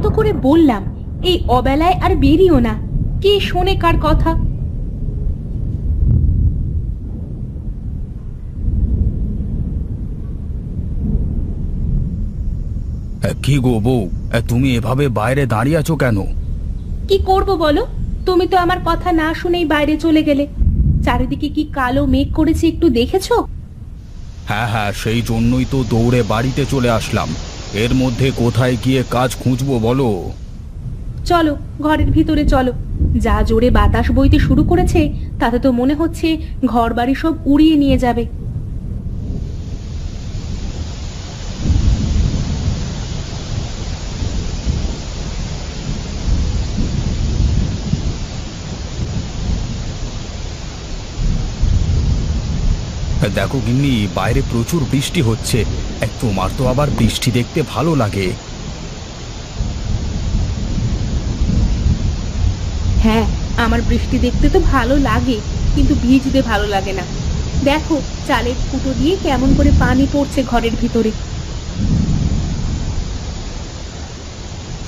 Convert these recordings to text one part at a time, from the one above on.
কত করে বললাম এই অবেলায় আর বেরিও না, কে শোনে কার কথা। কি গো বউ, তুমি এভাবে বাইরে দাঁড়িয়ে আছো কেন? কি করব বলো, তুমি তো আমার কথা না শুনেই বাইরে চলে গেলে। চারিদিকে কি কালো মেঘ করেছে একটু দেখেছো? হ্যাঁ হ্যাঁ, সেই জন্যই তো দৌড়ে বাড়িতে চলে আসলাম। এর মধ্যে কোথায় গিয়ে কাজ খুঁজবো বলো? চলো ঘরের ভিতরে চলো, যা জোরে বাতাস বইতে শুরু করেছে তাতে তো মনে হচ্ছে ঘর বাড়ি সব উড়িয়ে নিয়ে যাবে। দেখো গিন্নি, বাইরে প্রচুর বৃষ্টি হচ্ছে। তোমার তো আবার বৃষ্টি দেখতে ভালো লাগে। হ্যাঁ, আমার বৃষ্টি দেখতে তো ভালো লাগে, কিন্তু ভিজতে ভালো লাগে না। দেখো চালের ফুটো দিয়ে কেমন করে পানি পড়ছে ঘরের ভিতরে।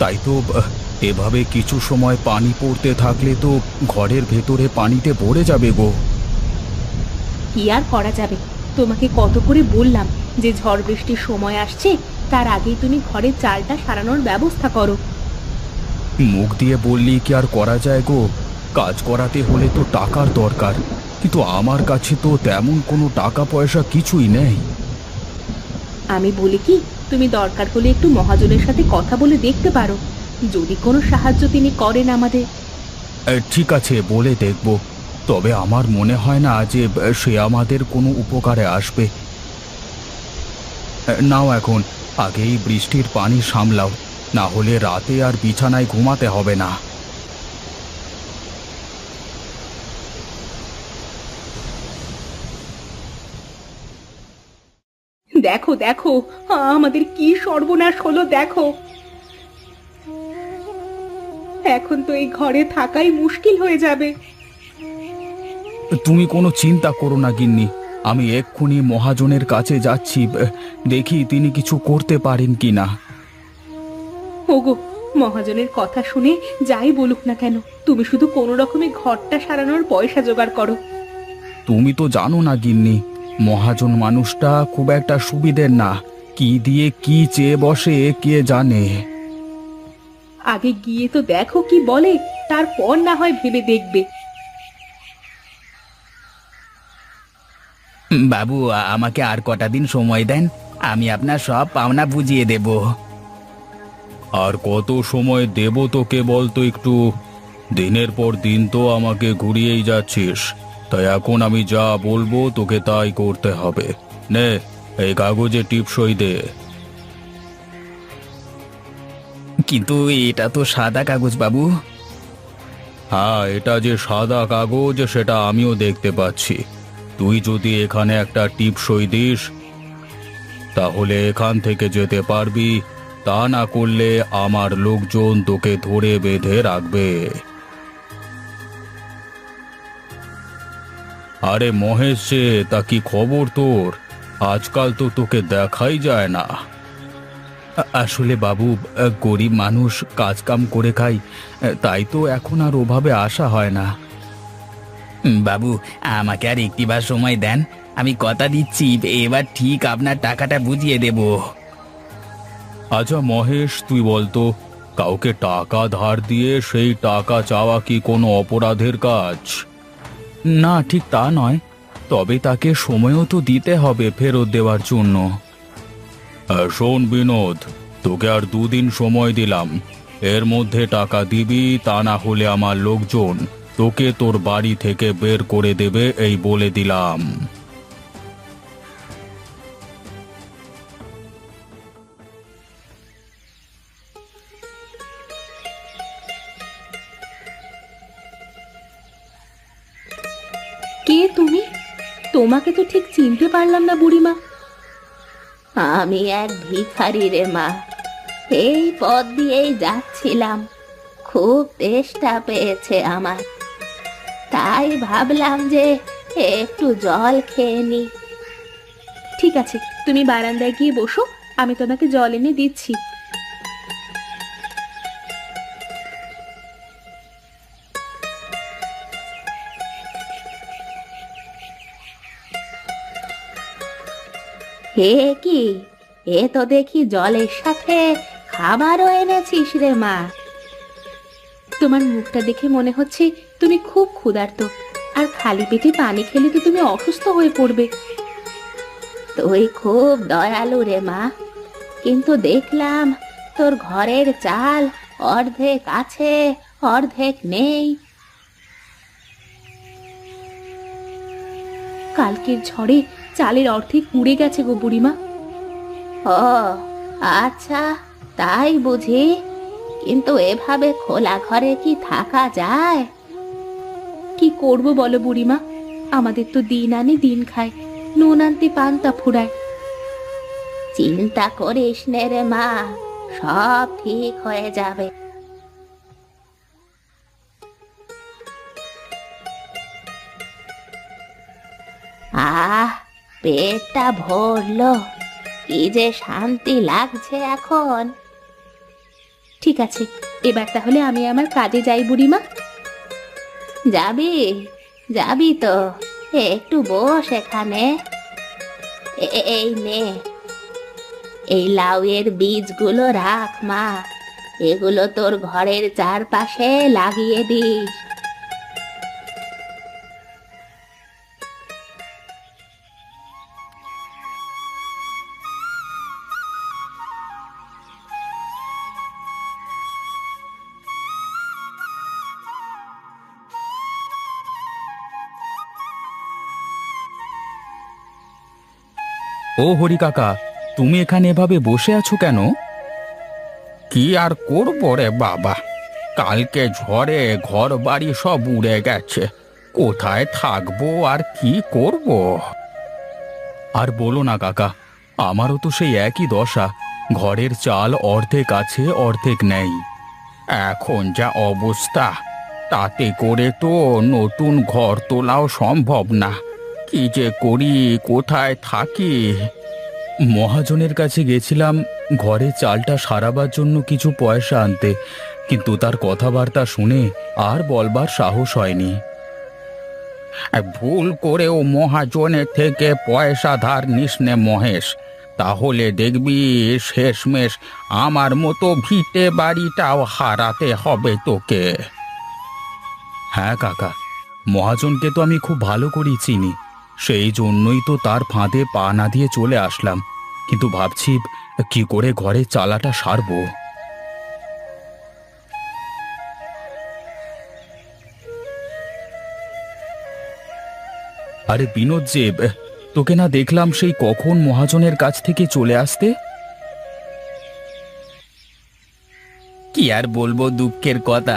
তাই তো, এভাবে কিছু সময় পানি পড়তে থাকলে তো ঘরের ভেতরে পানিতে ভরে যাবে গো। কি আর করা যাবে, তোমাকে কত করে বললাম যে ঝড় বৃষ্টির সময় আসছে, তার আগেই তুমি ঘরের চালটা সারানোর ব্যবস্থা করো। মুখ দিয়ে বললি কি আর করা যায় গো? কাজ করাতে হলে তো টাকার দরকার, কিন্তু আমার কাছে তো তেমন কোনো টাকা পয়সা কিছুই নেই। আমি বলি কি, তুমি দরকার হলে একটু মহাজনের সাথে কথা বলে দেখতে পারো, যদি কোনো সাহায্য তিনি করেন আমাদের। ঠিক আছে, বলে দেখব। তবে আমার মনে হয় না যে সে আমাদের কোনো উপকারে আসবে। নাও এখন আগেই বৃষ্টির পানি সামলাও, না হলে রাতে আর বিছানায় ঘুমাতে হবে না। দেখো দেখো, আমাদের কি সর্বনাশ হলো দেখো। এখন তো এই ঘরে থাকাই মুশকিল হয়ে যাবে। তুমি কোনো চিন্তা করো না গিন্নি, আমি এক্ষুনি মহাজনের কাছে যাচ্ছি, দেখি তিনি কিছু করতে পারেন কিনা। ওগো, মহাজনের কথা শুনে যাই বলুক না কেন, তুমি শুধু কোনো রকমে ঘরটা সারানোর পয়সা জোগাড় করো। তুমি তো জানো না গিন্নি, মহাজন মানুষটা খুব একটা সুবিধের না। কি দিয়ে কি চেয়ে বসে কে জানে। আগে গিয়ে তো দেখো কি বলে, তারপর না হয় ভেবে দেখবে। বাবু, আমাকে আর কটা দিন সময় দেন, আমি আপনার সব পাওনা বুঝিয়ে দেব। আর কত সময় দেব তোকে বলতো একটু? দিনের পর দিন তো আমাকে ঘুরিয়েই যাচ্ছিস, তাই এখন আমি যা বলবো তোকে তাই করতে হবে। নে, এই কাগজে টিপসই দে। কিন্তু এটা তো সাদা কাগজ বাবু। হ্যাঁ, এটা যে সাদা কাগজ সেটা আমিও দেখতে পাচ্ছি। তুই যদি এখানে একটা টিপসই দিস তাহলে এখান থেকে যেতে পারবি, তা না করলে আমার লোকজন তোকে ধরে বেঁধে রাখবে। আরে মহেশ যে, তা কি খবর তোর? আজকাল তো তোকে দেখাই যায় না। আসলে বাবু, গরিব মানুষ, কাজ কাম করে খাই, তাই তো এখন আর ওভাবে আসা হয় না। বাবু, আমাকে আর একটিবার সময় দেন, আমি কথা দিচ্ছি এবার ঠিক আপনার টাকাটা বুঝিয়ে দেব। আচ্ছা মহেশ, তুই বলতো, কাউকে টাকা ধার দিয়ে সেই টাকা চাওয়া কি কোনো অপরাধের কাজ? না, ঠিক তা নয়, তবে তাকে সময়ও তো দিতে হবে ফেরত দেওয়ার জন্য। শোন বিনোদ, তোকে আর 2 দিন সময় দিলাম, এর মধ্যে টাকা দিবি, তা না হলে আমার লোকজন তোকে তোর বাড়ি থেকে বের করে দেবে, এই বলে দিলাম। কে তুমি? তোমাকে তো ঠিক চিনতে পারলাম না বুড়িমা। আমি এক ভিখারি রে মা, এই পথ দিয়েই যাচ্ছিলাম, খুব তেষ্টা পেয়েছে আমার, তাই ভাবলাম যে একটু জল খেয়ে নি। ঠিক আছে, তুমি বারান্দায় গিয়ে বসো, আমি তোমাকে জল এনে দিচ্ছি। হে কি, এ তো দেখি জলের সাথে খাবারও এনেছিস রে মা। তোমার মুখটা দেখে মনে হচ্ছে তুমি খুব ক্ষুধার্ত, আর খালি পেটে পানি খেলে তো তুমি অসুস্থ হয়ে পড়বে। তুই খুব দয়ালু রে মা, কিন্তু দেখলাম তোর ঘরের চাল অর্ধেক আছে, অর্ধেক নেই। কালকের ঝড়ে চালের অর্ধেক উড়ে গেছে গো বুড়িমা। ও আচ্ছা, তাই বুঝি? কিন্তু এভাবে খোলা ঘরে কি থাকা যায়? কি করব বলো বুড়িমা, আমাদের তো দিন আনি দিন খায়, নুন আনতে পান্তা ফুরায়। চিন্তা করিস নে রে মা, সব ঠিক হয়ে যাবে। আহ, পেটটা ভরলো, কি যে শান্তি লাগছে এখন। ঠিক আছে, এবার তাহলে আমি আমার কাজে যাই বুড়িমা। যাবি? যাবি তো, একটু বস এখানে। এই নে, এই লাউয়ের বীজগুলো রাখ মা, এগুলো তোর ঘরের চারপাশে লাগিয়ে দিস। ও হরি কাকা, তুমি এখানে এভাবে বসে আছো কেন? কি আর করবো রে বাবা, কালকে ঝড়ে ঘর বাড়ি সব উড়ে গেছে, কোথায় থাকবো আর কি করব? আর বলো না কাকা, আমারও তো সেই একই দশা, ঘরের চাল অর্ধেক আছে অর্ধেক নেই। এখন যা অবস্থা, তাতে করে তো নতুন ঘর তোলাও সম্ভব না। কি যে করি, কোথায় থাকি? মহাজনের কাছে গেছিলাম ঘরে চালটা সারাবার জন্য কিছু পয়সা আনতে, কিন্তু তার কথাবার্তা শুনে আর বলবার সাহস হয়নি। ভুল করেও মহাজনের থেকে পয়সা ধার নিস নে মহেশ, তাহলে দেখবি শেষমেশ আমার মতো ভিটে বাড়িটাও হারাতে হবে তোকে। হ্যাঁ কাকা, মহাজনকে তো আমি খুব ভালো করেই চিনি, সেই জন্যই তো তার ফাঁদে পা না দিয়ে চলে আসলাম, কিন্তু ভাবছি কি করে ঘরে চালাটা সারবো। আরে বিনোদ যে, তোকে না দেখলাম সেই কখন মহাজনের কাছ থেকে চলে আসতে? কি আর বলবো দুঃখের কথা,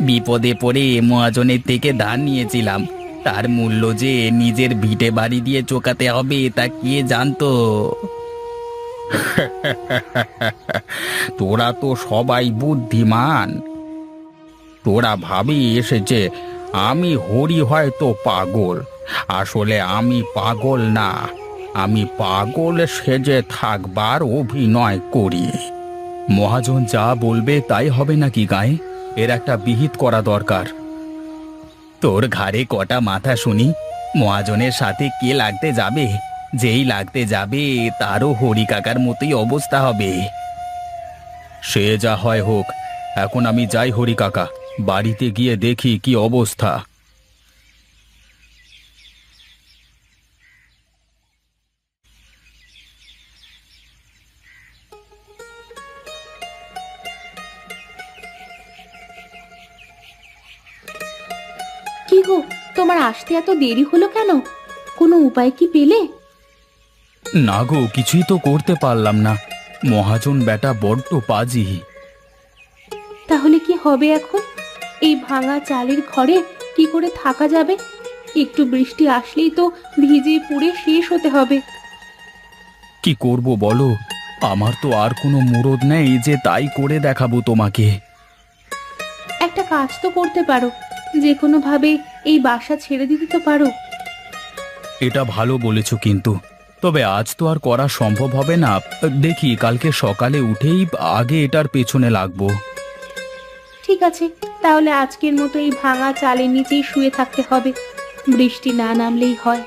বিপদে পড়ে মহাজনের থেকে ধার নিয়েছিলাম, তার মূল্য যে নিজের ভিটে বাড়ি দিয়ে চোকাতে হবে তা কে জানতো। তোরা তো সবাই বুদ্ধিমান, তোরা ভাবিস যে আমি হরি হয়তো পাগল, আসলে আমি পাগল না, আমি পাগল সেজে থাকবার অভিনয় করি। মহাজন যা বলবে তাই হবে নাকি গায়ে? এর একটা বিহিত করা দরকার। তোর ঘাড়ে কটা মাথা শুনি, মহাজনের সাথে কে লাগতে যাবে? যেই লাগতে যাবে তারও হরি কাকার মতোই অবস্থা হবে। সে যা হয় হোক, এখন আমি যাই হরি কাকা, বাড়িতে গিয়ে দেখি কি অবস্থা। কি গো, তোমার আসতে এত দেরি হলো কেন? কোনো উপায় কি পেলে? না গো, কিছুই তো করতে পারলাম না, মহাজন বেটা বড্ড পাজি। তাহলে কি হবে এখন? এই ভাঙা চালের ঘরে কি করে থাকা যাবে? একটু বৃষ্টি আসলেই তো ভিজে পুড়ে শেষ হতে হবে। কি করব বলো, আমার তো আর কোনো মুরদ নেই যে তাই করে দেখাবো তোমাকে। একটা কাজ তো করতে পারো, যে কোনো ভাবে এই বাসা ছেড়ে দিতে তো পারো। এটা ভালো বলেছো, কিন্তু তবে আজ তো আর করা সম্ভব হবে না, দেখি কালকে সকালে উঠেই আগে এটার পেছনে লাগবো। ঠিক আছে, তাহলে আজকের মতো এই ভাঙা চালের নিচেই শুয়ে থাকতে হবে, বৃষ্টি না নামলেই হয়।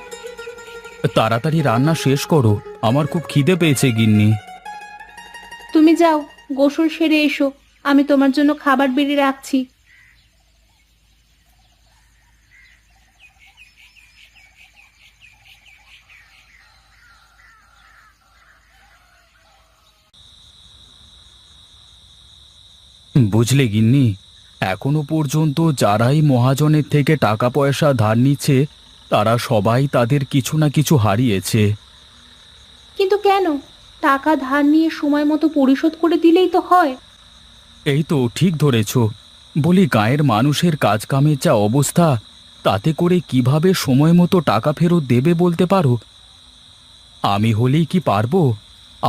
তাড়াতাড়ি রান্না শেষ করো, আমার খুব খিদে পেয়েছে গিন্নি। তুমি যাও, গোসল সেরে এসো, আমি তোমার জন্য খাবার বেড়ে রাখছি। বুঝলে গিন্নি, এখনো পর্যন্ত যারাই মহাজনের থেকে টাকা পয়সা ধার নিচ্ছে তারা সবাই তাদের কিছু না কিছু হারিয়েছে। কিন্তু কেন? টাকা ধার নিয়ে সময় মতো পরিশোধ করে দিলেই তো হয়। এই তো ঠিক ধরেছ। বলি, গাঁয়ের মানুষের কাজ কামের যা অবস্থা, তাতে করে কিভাবে সময় মতো টাকা ফেরত দেবে বলতে পারো? আমি হলেই কি পারবো?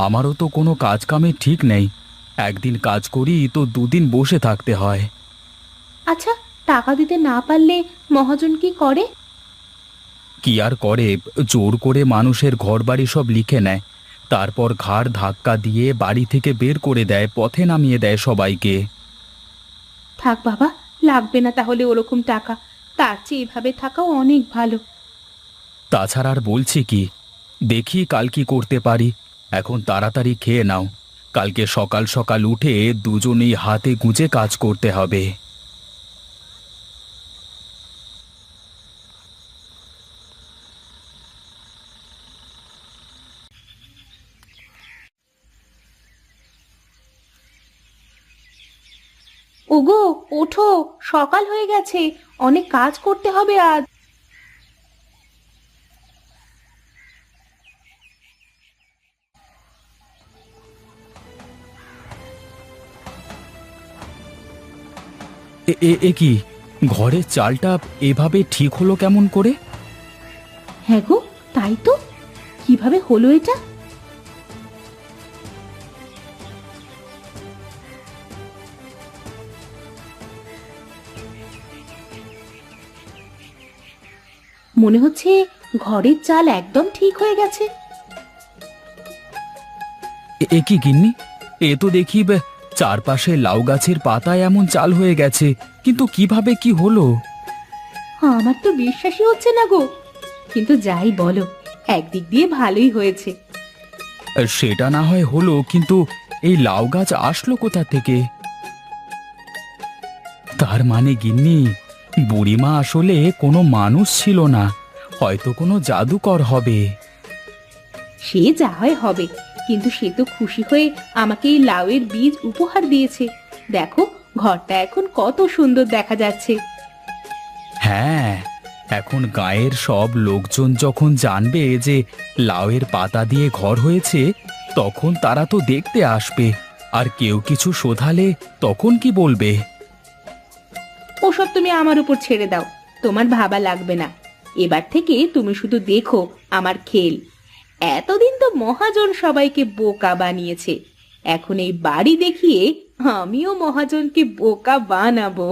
আমারও তো কোনো কাজ কামের ঠিক নেই। একদিন কাজ করি তো দুদিন বসে থাকতে হয়। আচ্ছা, টাকা দিতে না পারলে মহাজন কি করে? কি আর করে, জোর করে মানুষের ঘরবাড়ি সব লিখে নেয়, তারপর ঘাড় ধাক্কা দিয়ে বাড়ি থেকে বের করে দেয়, পথে নামিয়ে দেয় সবাইকে। থাক বাবা, লাগবে না তাহলে ওরকম টাকা। তার চেয়ে এভাবে থাকাও অনেক ভালো। তাছাড়া আর বলছি কি, দেখি কাল কি করতে পারি। এখন তাড়াতাড়ি খেয়ে নাও, কালকে সকাল সকাল উঠে দুজনেই হাতে গুঁজে কাজ করতে হবে। ওগো, ওঠো, সকাল হয়ে গেছে, অনেক কাজ করতে হবে আজ। এ এ এ কি, ঘরের চালটা এভাবে ঠিক হলো কেমন করে? হ্যাঁ গো, তাই তো। কিভাবে হলো এটা? মনে হচ্ছে ঘরের চাল একদম ঠিক হয়ে গেছে। এ কি গিন্নি, এ তো দেখি চারপাশে লাউ গাছের পাতায় এমন চাল হয়ে গেছে, কিন্তু কিভাবে কি হলো? আমার তো বিশ্বাসই হচ্ছে না গো। কিন্তু যাই বলো, একদিক দিয়ে ভালোই হয়েছে। সেটা না হয় হলো, কিন্তু এই লাউ গাছ আসলো কোথা থেকে? তার মানে গিন্নি, বুড়িমা আসলে কোনো মানুষ ছিল না, হয়তো কোনো জাদুকর হবে। সে যা হয় হবে, কিন্তু সে তো খুশি হয়ে আমাকে এই লাউয়ের বীজ উপহার দিয়েছে। দেখো, ঘরটা এখন কত সুন্দর দেখা যাচ্ছে। হ্যাঁ, এখন গাঁয়ের সব লোকজন যখন জানবে যে লাউয়ের পাতা দিয়ে ঘর হয়েছে, তখন তারা তো দেখতে আসবে। আর কেউ কিছু শোধালে তখন কি বলবে? ওসব তুমি আমার উপর ছেড়ে দাও, তোমার ভাবা লাগবে না। এবার থেকে তুমি শুধু দেখো আমার খেল। এতদিন তো মহাজন সবাইকে বোকা বানিয়েছে, এখন এই বাড়ি দেখিয়ে আমিও মহাজনকে বোকা বানাবো।